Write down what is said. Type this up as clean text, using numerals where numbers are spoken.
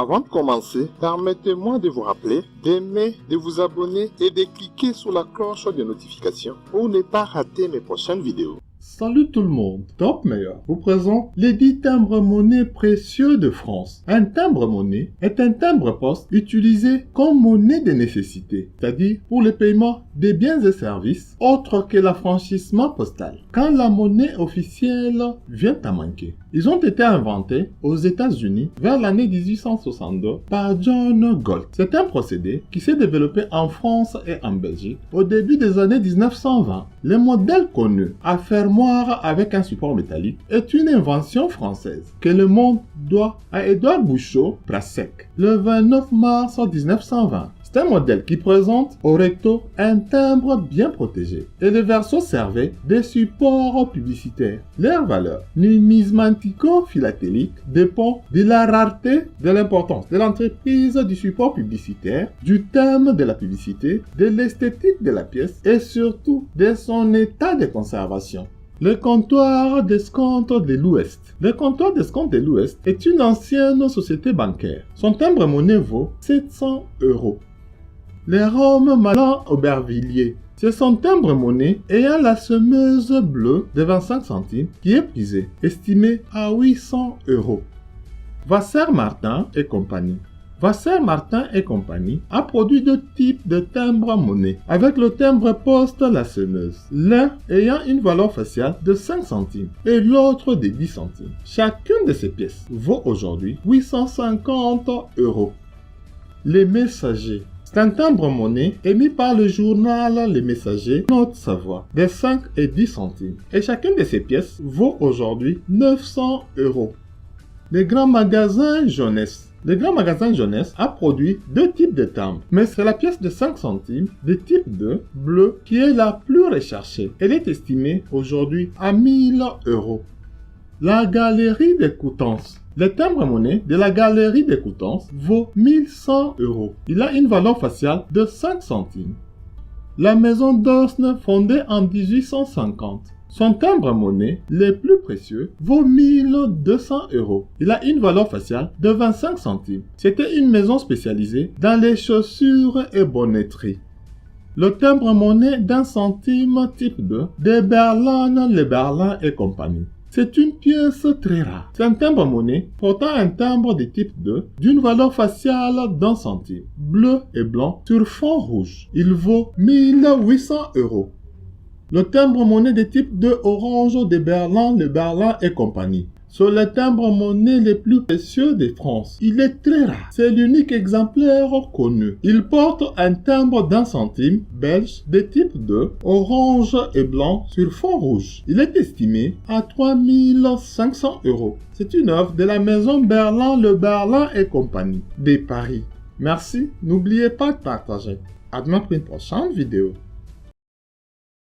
Avant de commencer, permettez-moi de vous rappeler d'aimer, de vous abonner et de cliquer sur la cloche de notification pour ne pas rater mes prochaines vidéos. Salut tout le monde, Top Meilleur vous présente les 10 timbres-monnaie précieux de France. Un timbre-monnaie est un timbre-poste utilisé comme monnaie de nécessité, c'est-à-dire pour le paiement des biens et services autres que l'affranchissement postal. Quand la monnaie officielle vient à manquer. Ils ont été inventés aux États-Unis vers l'année 1862 par John Galt. C'est un procédé qui s'est développé en France et en Belgique au début des années 1920. Le modèle connu à fermoir avec un support métallique est une invention française que le monde doit à Édouard Bouchot-Prassec le 29 mars 1920. C'est un modèle qui présente au recto un timbre bien protégé et le verso servait des supports publicitaires. Leur valeur numismatico-philatélique dépend de la rareté, de l'importance de l'entreprise du support publicitaire, du thème de la publicité, de l'esthétique de la pièce et surtout de son état de conservation. Le comptoir d'escompte de l'Ouest. Le comptoir d'escompte de l'Ouest est une ancienne société bancaire. Son timbre-monnaie vaut 700 €. Les Roms Malin Aubervilliers. C'est son timbre-monnaie ayant la semeuse bleue de 25 centimes qui est prisée, estimée à 800 €. Vasseur-Martin et compagnie. Vasseur-Martin et compagnie a produit deux types de timbres-monnaie avec le timbre-poste la semeuse, l'un ayant une valeur faciale de 5 centimes et l'autre de 10 centimes. Chacune de ces pièces vaut aujourd'hui 850 €. Les messagers. C'est un timbre-monnaie émis par le journal Les Messagers, Haute-Savoie, de 5 et 10 centimes. Et chacune de ces pièces vaut aujourd'hui 900 €. Les grands magasins jeunesse. Le grand magasin jeunesse a produit deux types de timbres, mais c'est la pièce de 5 centimes de type 2, bleu, qui est la plus recherchée. Elle est estimée aujourd'hui à 1000 €. La galerie des Coutances. Le timbre-monnaie de la galerie des Coutances vaut 1100 €. Il a une valeur faciale de 5 centimes. La maison d'Osne, fondée en 1850. Son timbre-monnaie, le plus précieux, vaut 1200 €. Il a une valeur faciale de 25 centimes. C'était une maison spécialisée dans les chaussures et bonnetteries. Le timbre-monnaie d'un centime type 2 de Berlin, Le Berlin et compagnie. C'est une pièce très rare. C'est un timbre-monnaie portant un timbre de type 2 d'une valeur faciale d'1 centime, bleu et blanc sur fond rouge. Il vaut 1800 €. Le timbre-monnaie de type 2 orange de Berlin, Le Berlin et compagnie. C'est le timbre-monnaie le plus précieux de France. Il est très rare. C'est l'unique exemplaire connu. Il porte un timbre d'1 centime belge de type 2, orange et blanc sur fond rouge. Il est estimé à 3500 €. C'est une œuvre de la maison Berlin, Le Berlin et compagnie de Paris. Merci. N'oubliez pas de partager. À demain pour une prochaine vidéo.